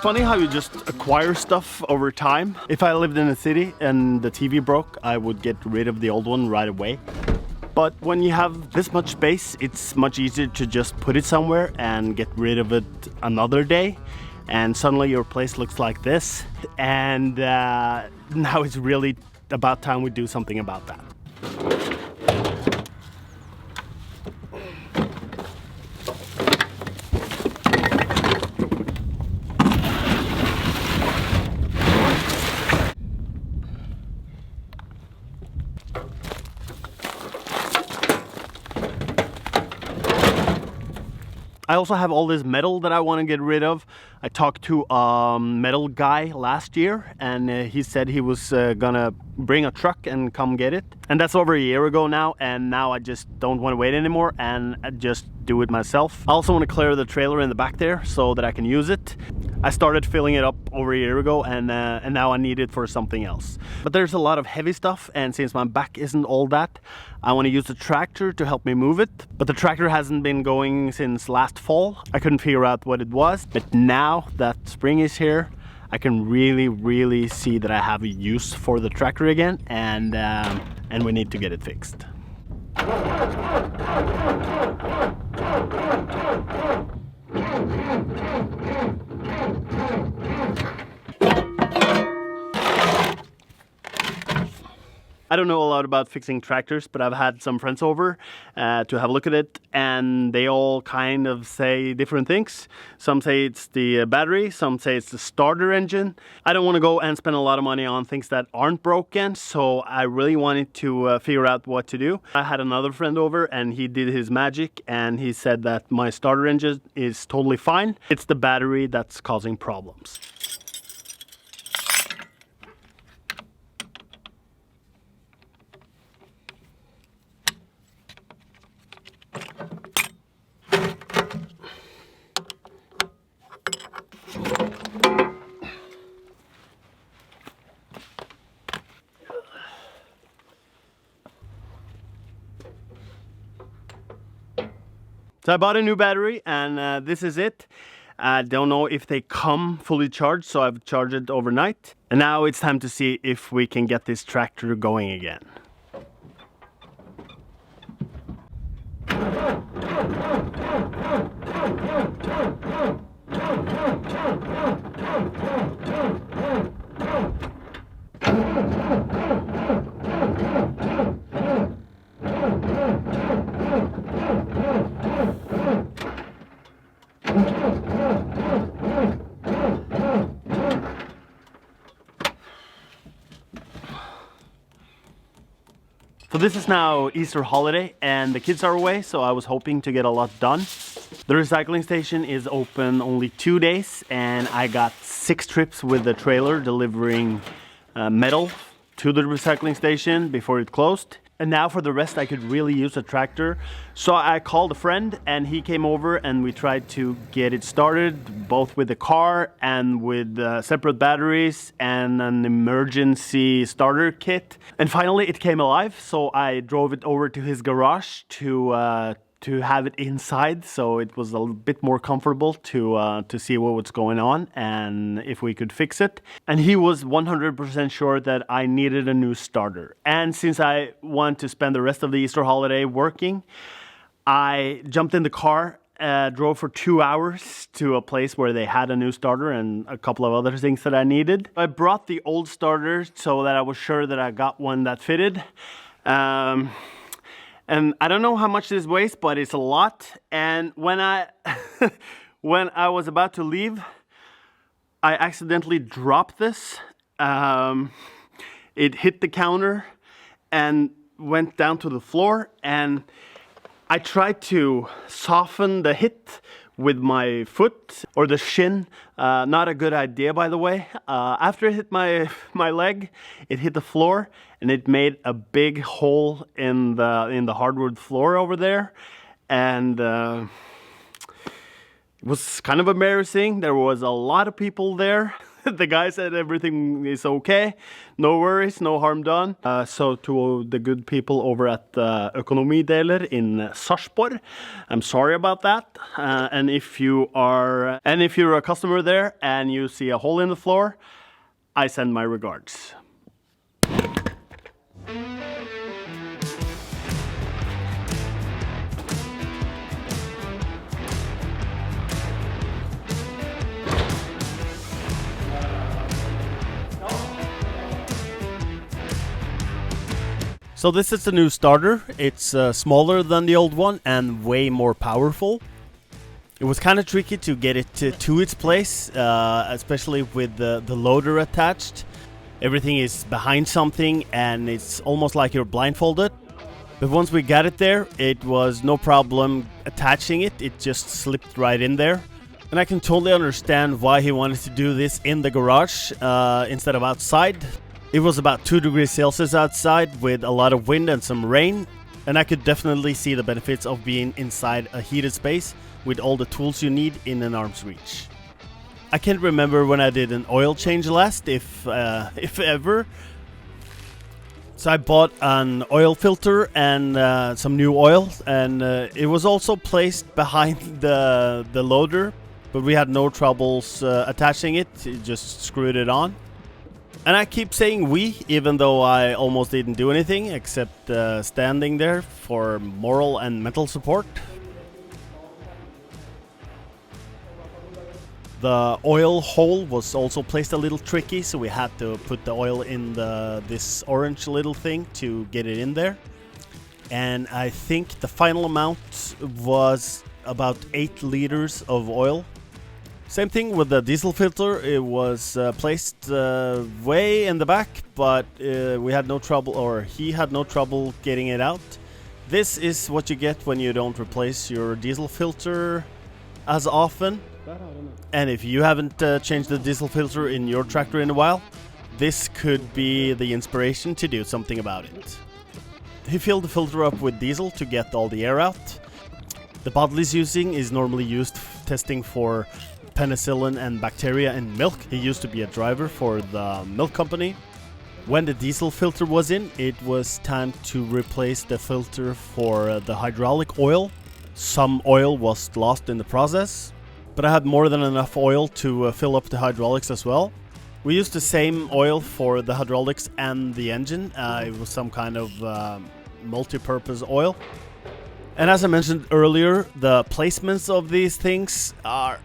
funny how you just acquire stuff over time. If I lived in a city and the TV broke, I would get rid of the old one right away. But when you have this much space, it's much easier to just put it somewhere and get rid of it another day. And suddenly your place looks like this. And now it's really about time we do something about that. I also have all this metal that I want to get rid of. I talked to a metal guy last year, and he said he was gonna bring a truck and come get it. And that's over a year ago now, and now I just don't want to wait anymore and I just do it myself. I also want to clear the trailer in the back there so that I can use it. I started filling it up over a year ago, and now I need it for something else. But there's a lot of heavy stuff, and since my back isn't all that, I want to use the tractor to help me move it. But the tractor hasn't been going since last fall. I couldn't figure out what it was, but now that spring is here, I can really see that I have a use for the tractor again, and we need to get it fixed. I don't know a lot about fixing tractors, but I've had some friends over to have a look at it, and they all kind of say different things. Some say it's the battery, some say it's the starter engine. I don't want to go and spend a lot of money on things that aren't broken, so I really wanted to figure out what to do. I had another friend over, and he did his magic, and he said that my starter engine is totally fine. It's the battery that's causing problems. So I bought a new battery, and this is it. I don't know if they come fully charged, so I've charged it overnight. And now it's time to see if we can get this tractor going again. So this is now Easter holiday and the kids are away, so I was hoping to get a lot done. The recycling station is open only 2 days, and I got 6 trips with the trailer delivering metal to the recycling station before it closed. And now for the rest I could really use a tractor. So I called a friend and he came over and we tried to get it started, both with the car and with separate batteries and an emergency starter kit. And finally it came alive, so I drove it over to his garage to have it inside, so it was a bit more comfortable to see what was going on and if we could fix it. And he was 100% sure that I needed a new starter. And since I want to spend the rest of the Easter holiday working, I jumped in the car, drove for 2 hours to a place where they had a new starter and a couple of other things that I needed. I brought the old starter so that I was sure that I got one that fitted. And I don't know how much this weighs, but it's a lot. And when I was about to leave, I accidentally dropped this. It hit the counter and went down to the floor. And I tried to soften the hit with my foot or the shin. Not a good idea, by the way. After it hit my leg, it hit the floor and it made a big hole in the hardwood floor over there. And it was kind of embarrassing. There was a lot of people there. the guy said everything is okay, no worries, no harm done. So to the good people over at Økonomideler in Sarpsborg, I'm sorry about that. And if you're a customer there and you see a hole in the floor, I send my regards. So this is the new starter. It's smaller than the old one and way more powerful. It was kind of tricky to get it to its place, especially with the loader attached. Everything is behind something and it's almost like you're blindfolded. But once we got it there, it was no problem attaching it. It just slipped right in there. And I can totally understand why he wanted to do this in the garage instead of outside. It was about 2 degrees Celsius outside with a lot of wind and some rain, and I could definitely see the benefits of being inside a heated space with all the tools you need in an arm's reach. I can't remember when I did an oil change last, if ever. So I bought an oil filter and some new oil, and it was also placed behind the loader, but we had no troubles attaching it. It just screwed it on. And I keep saying we, even though I almost didn't do anything except standing there for moral and mental support. The oil hole was also placed a little tricky, so we had to put the oil in this orange little thing to get it in there. And I think the final amount was about 8 liters of oil. Same thing with the diesel filter. It was placed way in the back, but we had no trouble, or he had no trouble getting it out. This is what you get when you don't replace your diesel filter as often. And if you haven't changed the diesel filter in your tractor in a while, this could be the inspiration to do something about it. He filled the filter up with diesel to get all the air out. The bottle he's using is normally used testing for penicillin and bacteria in milk. He used to be a driver for the milk company. When the diesel filter was in, it was time to replace the filter for the hydraulic oil. Some oil was lost in the process, but I had more than enough oil to fill up the hydraulics as well. We used the same oil for the hydraulics and the engine. It was some kind of multi-purpose oil. And as I mentioned earlier, the placements of these things are...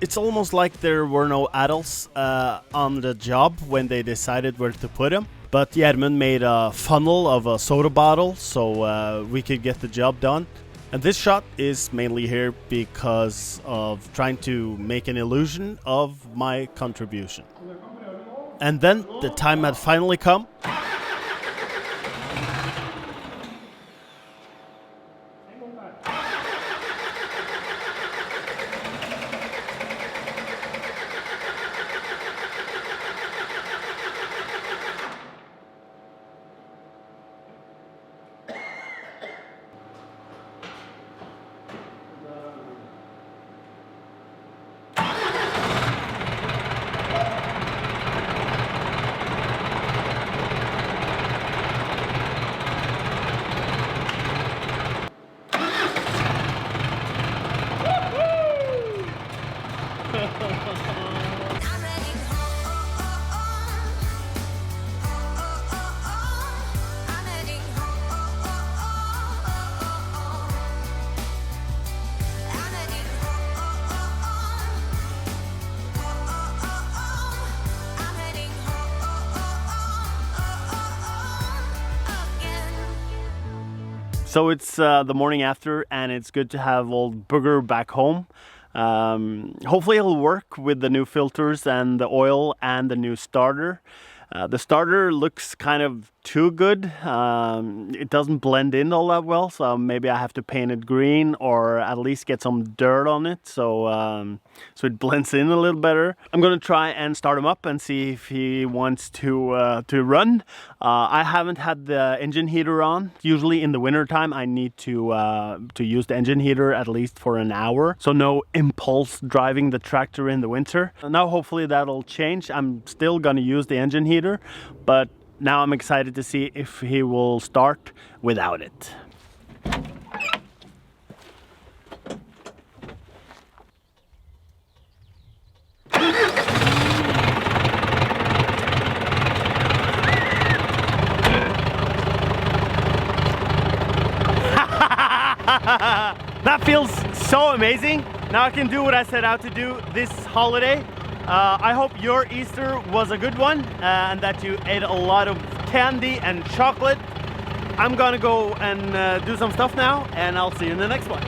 It's almost like there were no adults on the job when they decided where to put them. But Gjermund made a funnel of a soda bottle so we could get the job done. And this shot is mainly here because of trying to make an illusion of my contribution. And then the time had finally come. So it's the morning after, and it's good to have old Booger back home. Hopefully he'll work with the new filters and the oil and the new starter. The starter looks kind of too good. It doesn't blend in all that well, so maybe I have to paint it green or at least get some dirt on it so so it blends in a little better. I'm gonna try and start him up and see if he wants to run. I haven't had the engine heater on. Usually in the winter time I need to use the engine heater at least for an hour, so no impulse driving the tractor in the winter. Now hopefully that'll change. I'm still gonna use the engine heater, but now I'm excited to see if he will start without it. That feels so amazing. Now I can do what I set out to do this holiday. I hope your Easter was a good one and that you ate a lot of candy and chocolate. I'm gonna go and do some stuff now, and I'll see you in the next one.